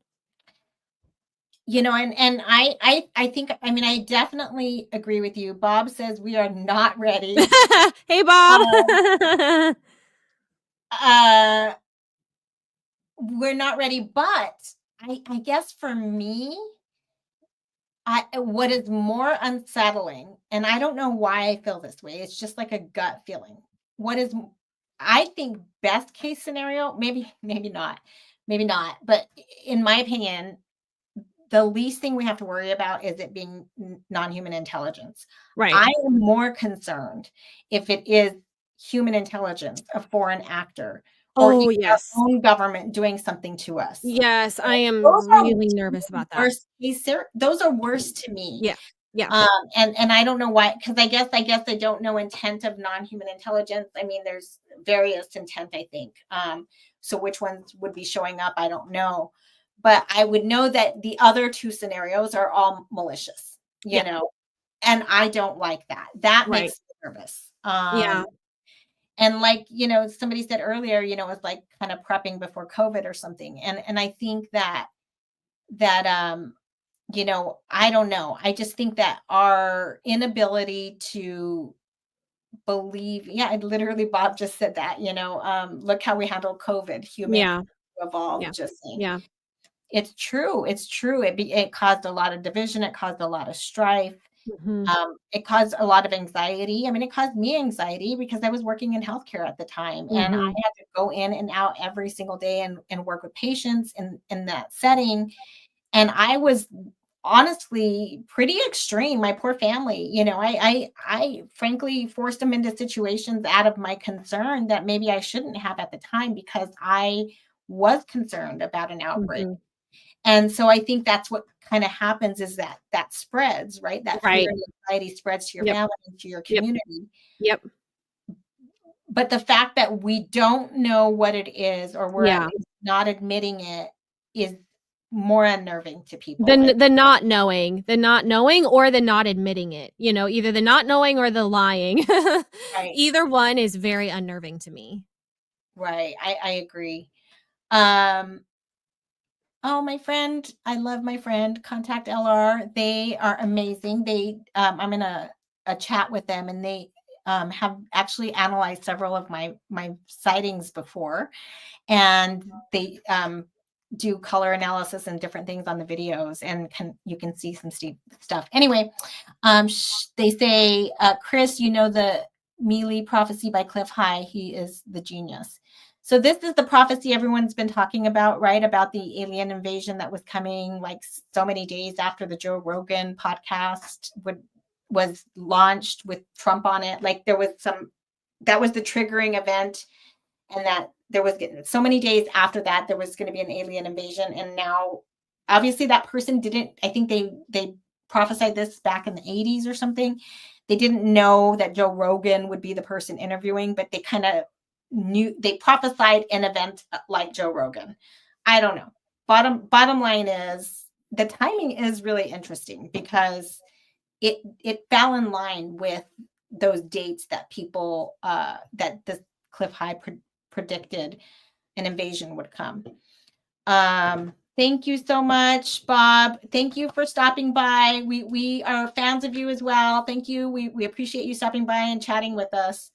A: And I think, I mean, I definitely agree with you. Bob says we are not ready.
B: Hey, Bob.
A: Um, uh, we're not ready, but I guess for me, what is more unsettling, and I don't know why I feel this way. It's just like a gut feeling. What is I think best case scenario, maybe not, but in my opinion, the least thing we have to worry about is it being non-human intelligence.
B: Right.
A: I am more concerned if it is human intelligence, a foreign actor, or
B: Oh,
A: even our
B: yes.
A: own government doing something to us.
B: Yes, I am
A: Those are,
B: really
A: to
B: nervous
A: me,
B: about that.
A: worst case those are worse to me.
B: Yeah. Yeah.
A: And I don't know why, because I guess I don't know intent of non-human intelligence. I mean, there's various intent, I think. So which ones would be showing up, I don't know. But I would know that the other two scenarios are all malicious,
B: Yeah.
A: and I don't like that. That
B: Right.
A: makes me nervous.
B: Yeah.
A: And like, somebody said earlier, it's like kind of prepping before COVID or something. And I think that I don't know. I just think that our inability to believe, yeah, I literally, Bob just said that, look how we handle COVID, human
B: Yeah.
A: evolved,
B: Yeah.
A: just saying.
B: Yeah.
A: It's true. It's true. It caused a lot of division. It caused a lot of strife.
B: Mhm.
A: It caused a lot of anxiety. I mean, it caused me anxiety because I was working in healthcare at the time, and I
B: Mhm.
A: had to go in and out every single day and work with patients in that setting. And I was honestly pretty extreme. My poor family, I frankly forced them into situations out of my concern that maybe I shouldn't have at the time, because I was concerned about an outbreak.
B: Mhm.
A: And so I think that's what kind of happens, is that spreads, right? That fear
B: Right.
A: and anxiety spreads to your
B: Yep.
A: family and to your
B: Yep.
A: community.
B: Yep.
A: But the fact that we don't know what it is, or we're at
B: Yeah.
A: least not admitting it, is more unnerving to people.
B: The not knowing, or the not admitting it, either the not knowing or the lying.
A: Right,
B: Either one is very unnerving to me.
A: right. I agree. Um, oh, my friend, I love my friend, Contact LR. They are amazing. I'm in a chat with them, and they have actually analyzed several of my sightings before, and they do color analysis and different things on the videos, and you can see some stuff. Anyway, they say, Chris, the Mealy prophecy by Cliff High. He is the genius. So this is the prophecy everyone's been talking about, right? About the alien invasion that was coming like so many days after the Joe Rogan podcast was launched with Trump on it. Like that was the triggering event, and that there was so many days after that there was going to be an alien invasion. And now obviously that person didn't, I think they prophesied this back in the 80s or something. They didn't know that Joe Rogan would be the person interviewing, but they kind of knew, they prophesied an event like Joe Rogan. I don't know. Bottom line is, the timing is really interesting, because it fell in line with those dates that people that the Cliff High predicted an invasion would come. Thank you so much, Bob. Thank you for stopping by. We are fans of you as well. Thank you. We appreciate you stopping by and chatting with us.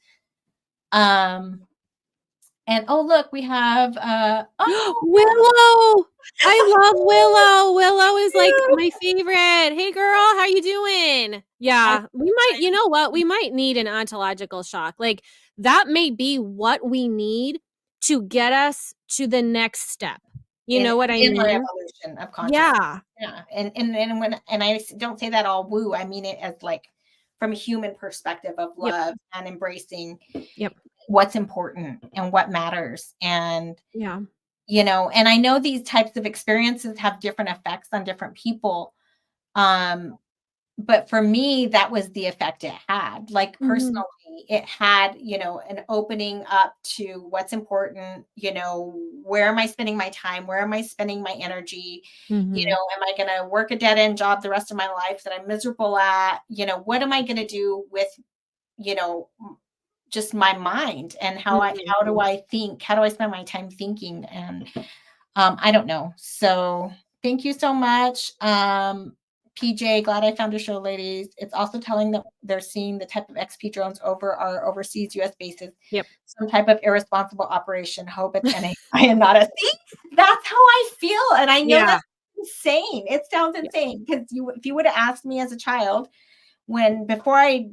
A: And oh, look, we have
B: Willow! I love Willow. Willow is like my favorite. Hey girl, how you doing? Yeah, we might, you know what? We might need an ontological shock. Like that may be what we need to get us to the next step. You know what I
A: in our
B: mean?
A: evolution of consciousness.
B: Yeah.
A: Yeah. And I don't say that all woo. I mean it as like from a human perspective of
B: Yep.
A: love and embracing
B: Yep.
A: what's important and what matters. And
B: Yeah.
A: and I know these types of experiences have different effects on different people. But for me, that was the effect it had. Like
B: Mhm.
A: personally, it had, an opening up to what's important, where am I spending my time? Where am I spending my energy?
B: Mhm.
A: Am I going to work a dead end job the rest of my life that I'm miserable at? What am I going to do with, you know, just my mind, and
B: Mhm.
A: how do I think? How do I spend my time thinking? And I don't know. So thank you so much. PJ, glad I found your show, ladies. It's also telling that they're seeing the type of XP drones over our overseas US bases.
B: Yep.
A: Some type of irresponsible operation. Hope it's NAI and not a thief. That's how I feel. And I know
B: Yeah.
A: that's insane. It sounds
B: Yeah.
A: insane, because if you would have asked me as a child, before I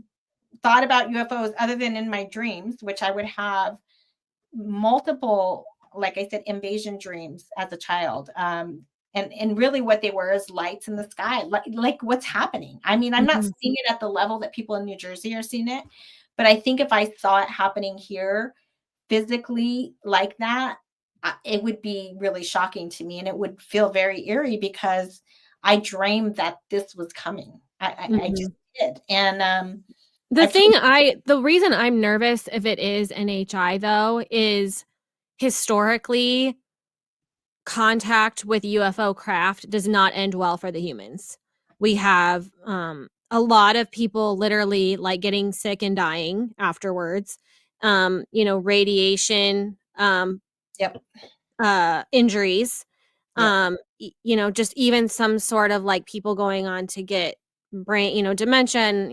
A: thought about UFOs other than in my dreams, which I would have multiple, like I said, invasion dreams as a child. And really what they were is lights in the sky, like what's happening. I mean, I'm not
B: Mhm.
A: seeing it at the level that people in New Jersey are seeing it, but I think if I saw it happening here physically like that, it would be really shocking to me, and it would feel very eerie because I dreamed that this was coming. I just did, and I've told
B: The reason I'm nervous if it is NHI though is historically contact with UFO craft does not end well for the humans. We have a lot of people literally like getting sick and dying afterwards. Radiation,
A: yep,
B: injuries,
A: yep,
B: just even some sort of like people going on to get brain, dementia, and,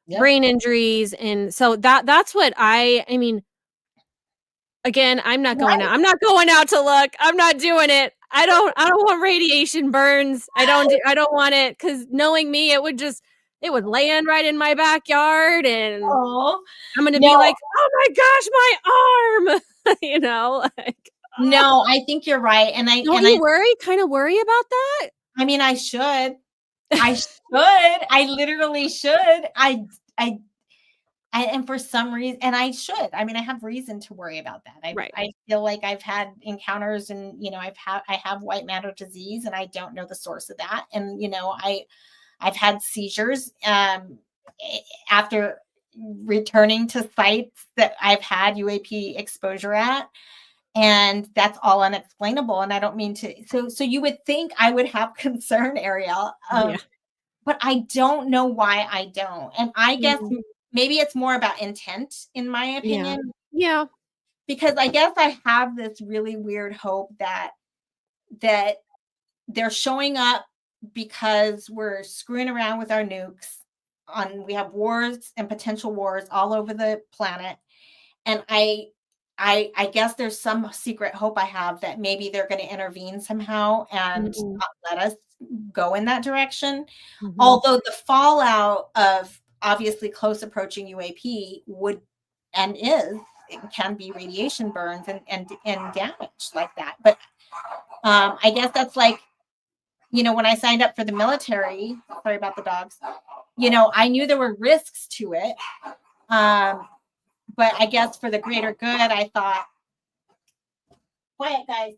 A: yep.
B: brain injuries. And so that's what I mean, again, I'm not going
A: Right.
B: out. I'm not going out to look. I'm not doing it. I don't want radiation burns. I don't want it, cuz knowing me, it would land right in my backyard, and
A: Oh,
B: I'm going to be
A: no,
B: like, "Oh my gosh, my arm." Like,
A: no, I think you're right, and I
B: don't
A: and
B: you
A: I
B: worry? Kind of worry about that?
A: I mean, I should. I should. I literally should. I and for some reason, and I should. I mean, I have reason to worry about that.
B: Right.
A: I feel like I've had encounters, and I have white matter disease, and I don't know the source of that. And I've had seizures after returning to sites that I've had UAP exposure at, and that's all unexplainable. And I don't mean to. So you would think I would have concern, Ariel.
B: Yeah.
A: But I don't know why I don't. And I guess
B: Mhm.
A: maybe it's more about intent, in my
B: Yeah.
A: opinion,
B: Yeah.
A: because I guess I have this really weird hope that they're showing up because we're screwing around with our nukes. We have wars and potential wars all over the planet, and I guess there's some secret hope I have that maybe they're going to intervene somehow and
B: Mhm.
A: not let us go in that direction.
B: Mhm.
A: Although the fallout of obviously close approaching UAP would and is it can be radiation burns and damage like that. But I guess that's like, when I signed up for the military, sorry about the dogs, I knew there were risks to it. But I guess for the greater good, I thought, quiet guys.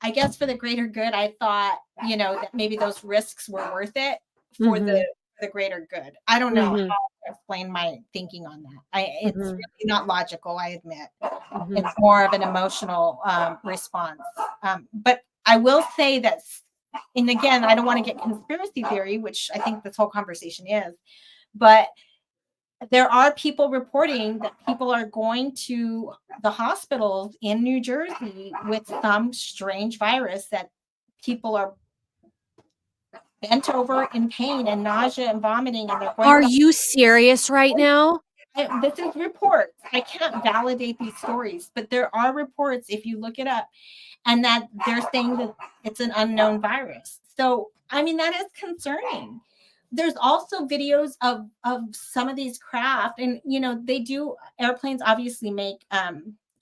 A: I guess for the greater good, I thought, that maybe those risks were worth it for
B: Mhm.
A: the greater good. I don't know how
B: Mhm.
A: to explain my thinking on that. It's
B: Mhm.
A: really not logical, I admit. It's
B: Mhm.
A: more of an emotional response. But I will say that, and again, I don't want to get conspiracy theory, which I think this whole conversation is, but there are people reporting that people are going to the hospitals in New Jersey with some strange virus that people are bent over in pain and nausea and vomiting, and they're going to
B: Are you serious right now?
A: this is reports. I can't validate these stories, but there are reports if you look it up, and that they're saying that it's an unknown virus. So, I mean, that is concerning. There's also videos of some of these craft, and they do airplanes obviously make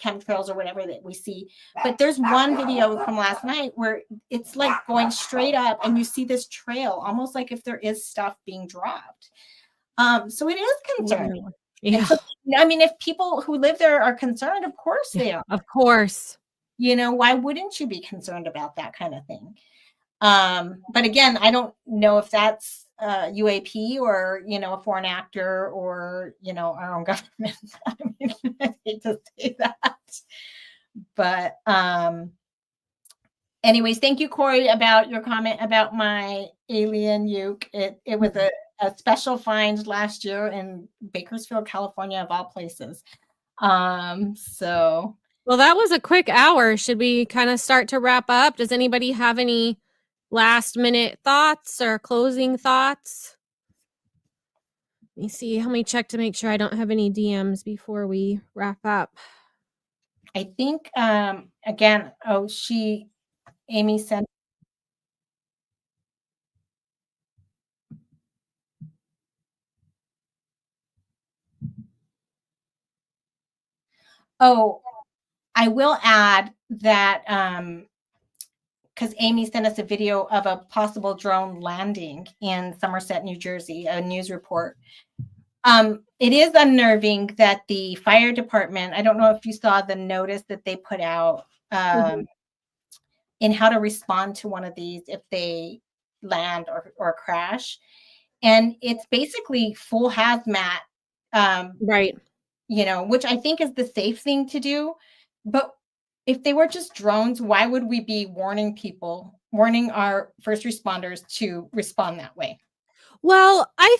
A: chemtrails or whatever that we see. But there's one video from last night where it's like going straight up, and you see this trail, almost like if there is stuff being dropped. So it is concerning. And
B: Yeah.
A: so, I mean, if people who live there are concerned, of course
B: Yeah.
A: they are.
B: Of course.
A: Why wouldn't you be concerned about that kind of thing? But again, I don't know if that's UAP or a foreign actor or our own government. I mean, I hate to say that, but anyways, thank you, Corey, about your comment about my alien uke. It was a special find last year in Bakersfield, California, of all places. So
B: Well, that was a quick hour. Should we kind of start to wrap up? Does anybody have any last minute thoughts or closing thoughts? Let me see. Let me check to make sure I don't have any DMs before we wrap up.
A: I think again, Amy sent. Oh, I will add that because Amy sent us a video of a possible drone landing in Somerset, New Jersey, a news report. It is unnerving that the fire department, I don't know if you saw the notice that they put out in how to respond to one of these if they land or crash. And it's basically full hazmat,
B: Right.
A: which I think is the safe thing to do. But if they were just drones, why would we be warning our first responders to respond that way?
B: Well, I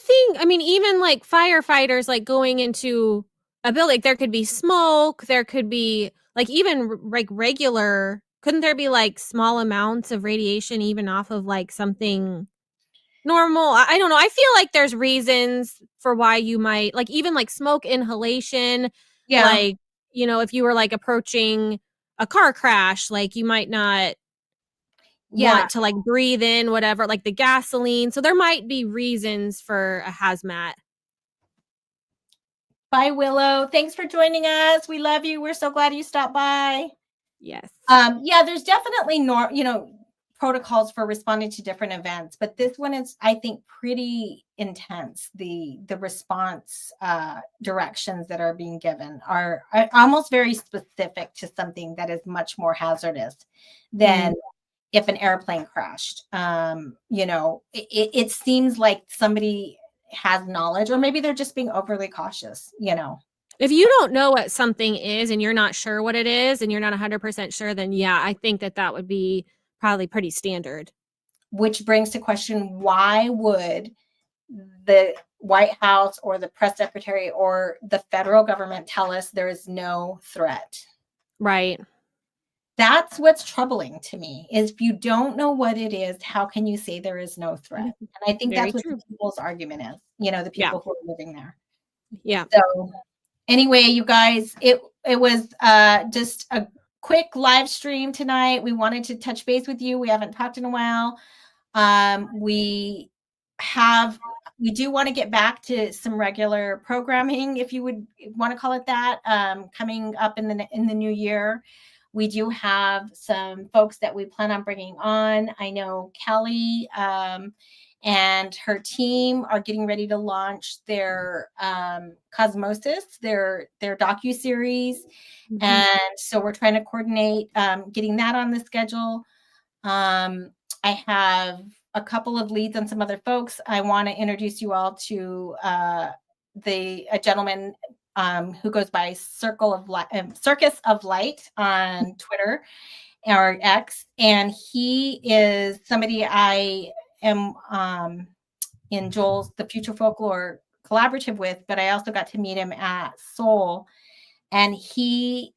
B: mean, even like firefighters, like going into a building, there could be smoke, there could be like even like regular, couldn't there be like small amounts of radiation even off of like something normal? I don't know. I feel like there's reasons for why you might like even like smoke inhalation,
A: Yeah.
B: like, if you were like approaching a car crash, like you might not
A: Yeah.
B: want to like breathe in whatever, like the gasoline. So there might be reasons for a hazmat.
A: Bye, Willow. Thanks for joining us. We love you. We're so glad you stopped by.
B: Yes.
A: Yeah, there's definitely protocols for responding to different events, but this one is, I think, pretty intense. The response directions that are being given are almost very specific to something that is much more hazardous than if an airplane crashed. It seems like somebody has knowledge, or maybe they're just being overly cautious.
B: If you don't know what something is and you're not sure what it is and you're not 100% sure, then yeah, I think that would be probably pretty standard.
A: Which brings to question, why would the White House or the press secretary or the federal government tell us there is no threat?
B: Right.
A: That's what's troubling to me, is if you don't know what it is, how can you say there is no threat? And I think
B: Very
A: that's what the
B: true.
A: people's argument is, the
B: Yeah.
A: people who are living there.
B: Yeah.
A: So anyway, you guys, it was just a quick live stream tonight. We wanted to touch base with you. We haven't talked in a while. We do want to get back to some regular programming, if you would want to call it that, coming up in the new year. We do have some folks that we plan on bringing on. I know Kelly and her team are getting ready to launch their Cosmosis, their docu-series. And so we're trying to coordinate getting that on the schedule. I have a couple of leads on some other folks. I want to introduce you all to a gentleman who goes by Circus of Light on Twitter or X, and he is somebody I am in Joel's The Future Folklore collaborative with, but I also got to meet him at Soul. And he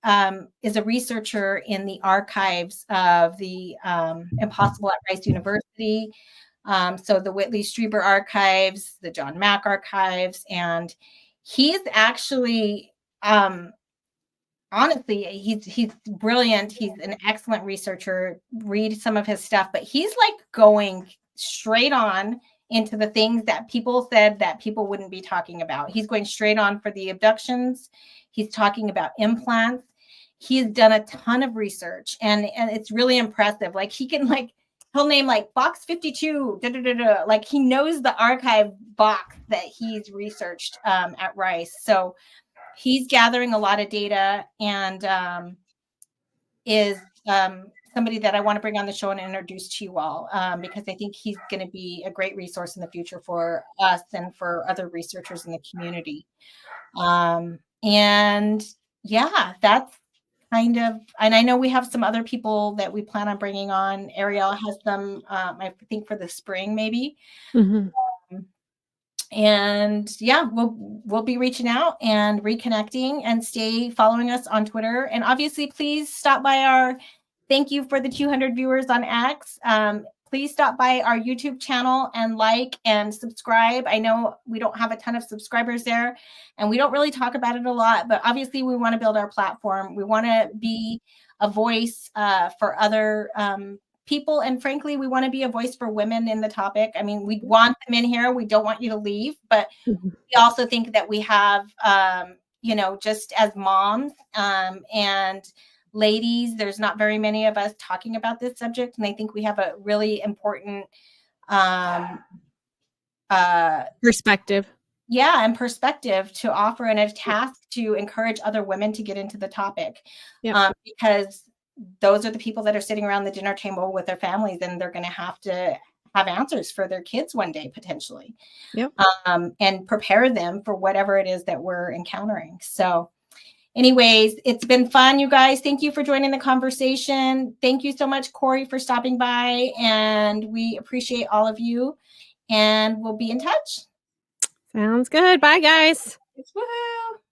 A: is a researcher in the archives of the Impossible at Rice University. So the Whitley Strieber archives, the John Mack archives, and he's actually, honestly, he's brilliant. He's an excellent researcher. Read some of his stuff, but he's like going straight on into the things that people said that people wouldn't be talking about. He's going straight on for the abductions. He's talking about implants. He's done a ton of research, and it's really impressive. Like he'll name like box 52, da, da, da, da. Like he knows the archive box that he's researched at Rice. So he's gathering a lot of data, and is somebody that I want to bring on the show and introduce to you all, because I think he's going to be a great resource in the future for us and for other researchers in the community. And yeah, that's kind of, and I know we have some other people that we plan on bringing on. Ariel has them, I think for the spring, maybe. And yeah, we'll be reaching out and reconnecting, and stay following us on Twitter. And obviously, please stop by our, thank you for the 200 viewers on X. Please stop by our YouTube channel and like and subscribe. I know we don't have a ton of subscribers there, and we don't really talk about it a lot, but obviously we want to build our platform. We want to be a voice for other people, and frankly, we want to be a voice for women in the topic. I mean, we want them in here. We don't want you to leave, but we also think that we have, just as moms and ladies, there's not very many of us talking about this subject, and I think we have a really important
B: Perspective.
A: yeah, and perspective to offer and a task to encourage other women to get into the topic.
B: Yep.
A: Because those are the people that are sitting around the dinner table with their families, and they're going to have answers for their kids one day, potentially.
B: Yep.
A: And prepare them for whatever it is that we're encountering. So anyways, it's been fun, you guys. Thank you for joining the conversation. Thank you so much, Corey, for stopping by, and we appreciate all of you, and we'll be in touch.
B: Sounds good. Bye, guys.
A: Woohoo!